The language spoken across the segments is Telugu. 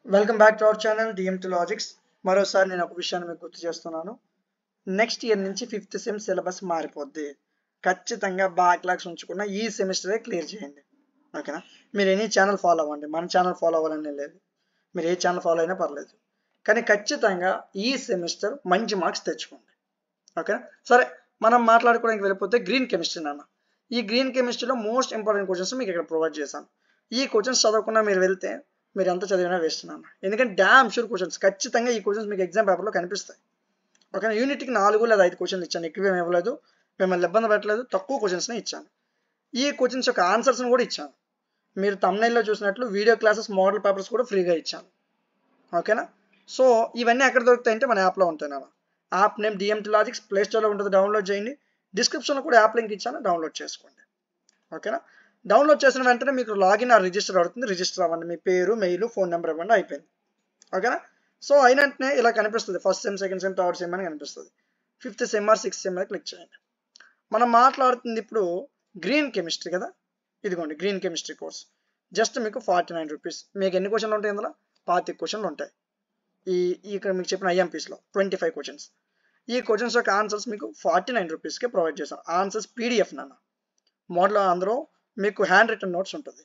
Welcome back to our channel డిఎం2 లాజిక్స్. మరోసారి నేను ఒక విషయాన్ని మీకు గుర్తు చేస్తున్నాను. నెక్స్ట్ ఇయర్ నుంచి 5th సెమ్ సిలబస్ మారిపోద్ది. ఖచ్చితంగా బ్యాక్లాగ్స్ ఉంచకుండా ఈ సెమిస్టరే క్లియర్ చేయండి. ఓకేనా? మీరు ఎనీ ఛానల్ ఫాలో అవ్వండి, మన ఛానల్ ఫాలో అవ్వాలని లేదు. మీరు ఏ ఛానల్ ఫాలో అయినా పర్లేదు, కానీ ఖచ్చితంగా ఈ సెమిస్టర్ మంచి మార్క్స్ తెచ్చుకోండి. ఓకేనా? సరే, మనం మాట్లాడుకోవడానికి వెళ్ళిపోతే గ్రీన్ కెమిస్ట్రీ నాన్న. ఈ గ్రీన్ కెమిస్ట్రీలో మోస్ట్ ఇంపార్టెంట్ క్వశ్చన్స్ మీకు ఇక్కడ ప్రొవైడ్ చేశాను. ఈ క్వశ్చన్స్ చదవకుండా మీరు వెళ్తే మీరు ఎంత చదివినా వేస్ట్ నాన్న. ఎందుకంటే డ్యామ్ షూర్ క్వశ్చన్స్, ఖచ్చితంగా ఈ క్వశ్చన్స్ మీకు ఎగ్జామ్ పేపర్లో కనిపిస్తాయి. ఓకేనా? యూనిట్కి 4 లేదా 5 క్వశ్చన్లు ఇచ్చాను, ఎక్కువ ఏమి ఇవ్వలేదు, మిమ్మల్ని ఇబ్బంది పెట్టలేదు, తక్కువ క్వశ్చన్స్నే ఇచ్చాను. ఈ క్వశ్చన్స్ యొక్క ఆన్సర్స్ని కూడా ఇచ్చాను. మీరు తమ్నైల్లో చూసినట్లు వీడియో క్లాసెస్ మోడల్ పేపర్స్ కూడా ఫ్రీగా ఇచ్చాను. ఓకేనా? సో ఇవన్నీ ఎక్కడ దొరుకుతాయంటే మన యాప్లో ఉంటాయి నాన్న. యాప్ నేమ్ డిఎం2 లాజిక్స్, ప్లే స్టోర్లో ఉంటుంది, డౌన్లోడ్ చేయండి. డిస్క్రిప్షన్లో కూడా యాప్ లింక్ ఇచ్చాను, డౌన్లోడ్ చేసుకోండి. ఓకేనా? డౌన్లోడ్ చేసిన వెంటనే మీకు లాగిన్ ఆర్ రిజిస్టర్ అవుతుంది. రిజిస్టర్ అవ్వండి, మీ పేరు, మెయిల్, ఫోన్ నెంబర్ ఇవ్వండి, అయిపోయింది. ఓకేనా? సో అయిన వెంటనే ఇలా కనిపిస్తుంది, first sem, second sem, third sem అని కనిపిస్తుంది. 5th sem are 6th sem click చేయండి. మనం మాట్లాడుతుంది ఇప్పుడు గ్రీన్ కెమిస్ట్రీ కదా. ఇదిగోండి గ్రీన్ కెమిస్ట్రీ కోర్స్. జస్ట్ మీకు 49 రూపీస్. మీకు ఎన్ని క్వశ్చన్లు ఉంటాయి ఇందులో? 25 క్వశ్చన్లు ఉంటాయి. ఇక్కడ మీకు చెప్పిన ఐఎంపీస్లో 25 క్వశ్చన్స్. ఈ క్వశ్చన్స్ యొక్క ఆన్సర్స్ మీకు 49 రూపీస్కే ప్రొవైడ్ చేశాం. ఆన్సర్స్ పీడిఎఫ్ నాన్న. మోడల్ అందులో మీకు హ్యాండ్ రిటన్ నోట్స్ ఉంటుంది.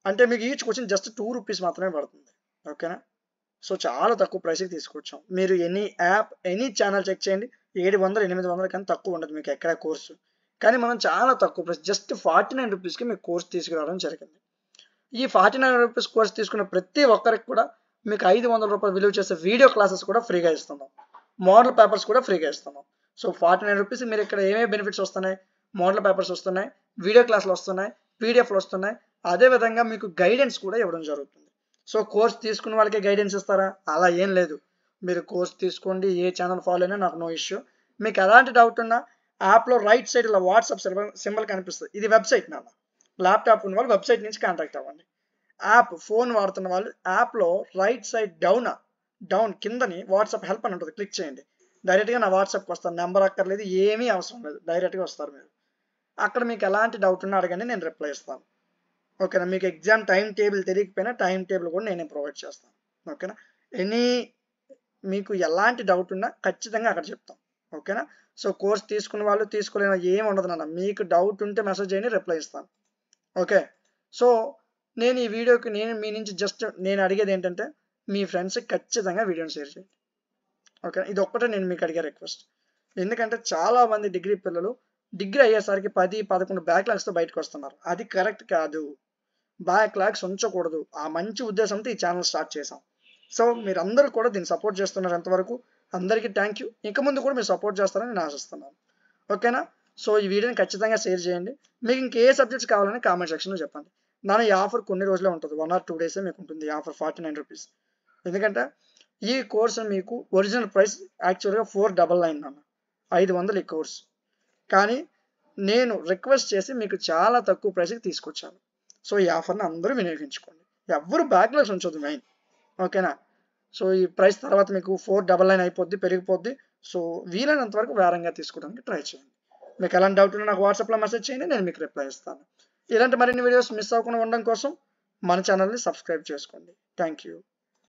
అంటే మీకు ఈచ్ క్వశ్చన్ జస్ట్ 2 రూపీస్ మాత్రమే పడుతుంది. ఓకేనా? సో చాలా తక్కువ ప్రైస్కి తీసుకొచ్చాం. మీరు any app, any channel check చేయండి, 700, 800 కానీ తక్కువ ఉండదు మీకు ఎక్కడ కోర్సు. కానీ మనం చాలా తక్కువ ప్రైస్, జస్ట్ 49 రూపీస్కి మీకు కోర్స్ తీసుకురావడం జరిగింది. ఈ 49 రూపీస్ కోర్స్ తీసుకున్న ప్రతి ఒక్కరికి కూడా మీకు 500 రూపాయలు విలువ చేసే వీడియో క్లాసెస్ కూడా ఫ్రీగా ఇస్తున్నాం. మోడల్ పేపర్స్ కూడా ఫ్రీగా ఇస్తున్నాం. సో 49 రూపీస్ మీరు ఇక్కడ ఏమేమి బెనిఫిట్స్ వస్తున్నాయి? మోడల్ పేపర్స్ వస్తున్నాయి, వీడియో క్లాసులు వస్తున్నాయి, పీడిఎఫ్లు వస్తున్నాయి, అదేవిధంగా మీకు గైడెన్స్ కూడా ఇవ్వడం జరుగుతుంది. సో కోర్స్ తీసుకున్న వాళ్ళకే గైడెన్స్ ఇస్తారా? అలా ఏం లేదు. మీరు కోర్స్ తీసుకోండి, ఏ ఛానల్ ఫాలో అయినా నాకు నో ఇష్యూ. మీకు ఎలాంటి డౌట్ ఉన్నా యాప్లో రైట్ సైడ్ ఇలా వాట్సాప్ సింబల్ కనిపిస్తుంది, ఇది వెబ్సైట్ నాన్న. ల్యాప్టాప్ ఉన్న వాళ్ళు వెబ్సైట్ నుంచి కాంటాక్ట్ అవ్వండి. యాప్ ఫోన్ వాడుతున్న వాళ్ళు యాప్లో రైట్ సైడ్ డౌన్ కిందని వాట్సాప్ హెల్ప్ అని ఉంటుంది, క్లిక్ చేయండి. డైరెక్ట్గా నా వాట్సాప్కి వస్తాను, నెంబర్ అక్కర్లేదు, ఏమీ అవసరం లేదు, డైరెక్ట్గా వస్తారు మీరు. అక్కడ మీకు ఎలాంటి డౌట్ ఉన్నా అడగండి, నేను రిప్లై ఇస్తాను. ఓకేనా? మీకు ఎగ్జామ్ టైం టేబుల్ తెలియకపోయినా టైం టేబుల్ కూడా నేనే ప్రొవైడ్ చేస్తాను. ఓకేనా? మీకు ఎలాంటి డౌట్ ఉన్నా ఖచ్చితంగా అక్కడ చెప్తాం. ఓకేనా? సో కోర్స్ తీసుకున్న వాళ్ళు, తీసుకోలేని ఏమి ఉండదు నాన్న. మీకు డౌట్ ఉంటే మెసేజ్ చేయండి, రిప్లై ఇస్తాను. ఓకే? సో నేను ఈ వీడియోకి మీ నుంచి జస్ట్ నేను అడిగేది ఏంటంటే మీ ఫ్రెండ్స్కి ఖచ్చితంగా వీడియోని షేర్ చేయండి. ఓకే? ఇది ఒక్కటే నేను మీకు అడిగే రిక్వెస్ట్. ఎందుకంటే చాలామంది డిగ్రీ పిల్లలు డిగ్రీ అయ్యేసరికి 10, 11 బ్యాక్లాగ్స్తో బయటకు వస్తున్నారు. అది కరెక్ట్ కాదు. బ్యాక్లాగ్స్ ఉంచకూడదు. ఆ మంచి ఉద్దేశంతో ఈ ఛానల్ స్టార్ట్ చేశాం. సో మీరందరూ కూడా దీన్ని సపోర్ట్ చేస్తున్నారు. ఎంతవరకు అందరికీ థ్యాంక్ యూ. ఇక ముందు కూడా మీరు సపోర్ట్ చేస్తారని నేను ఆశిస్తున్నాను. ఓకేనా? సో ఈ వీడియోని ఖచ్చితంగా షేర్ చేయండి. మీకు ఇంకే సబ్జెక్ట్స్ కావాలని కామెంట్ సెక్షన్లో చెప్పండి. ఈ ఆఫర్ కొన్ని రోజులే ఉంటుంది, 1 or 2 days మీకు ఉంటుంది ఈ ఆఫర్ 49 రూపీస్. ఎందుకంటే ఈ కోర్సు మీకు ఒరిజినల్ ప్రైస్ యాక్చువల్గా 499 నాన్న, 500 ఈ కోర్సు. కానీ నేను రిక్వెస్ట్ చేసి మీకు చాలా తక్కువ ప్రైస్కి తీసుకొచ్చాను. సో ఈ ఆఫర్ని అందరూ వినియోగించుకోండి. ఎవరు బ్యాక్లాగ్స్ ఉంచొద్దు మెయిన్. ఓకేనా? సో ఈ ప్రైస్ తర్వాత మీకు 499 అయిపోద్ది, పెరిగిపోద్ది. సో వీలైనంత వరకు వేరంగా తీసుకోవడానికి ట్రై చేయండి. మీకు ఎలాంటి డౌట్ ఉన్నా నాకు వాట్సాప్లో మెసేజ్ చేయండి, నేను మీకు రిప్లై ఇస్తాను. ఇలాంటి మరిన్ని వీడియోస్ మిస్ అవ్వకుండా ఉండడం కోసం మన ఛానల్ని సబ్స్క్రైబ్ చేసుకోండి. Thank you.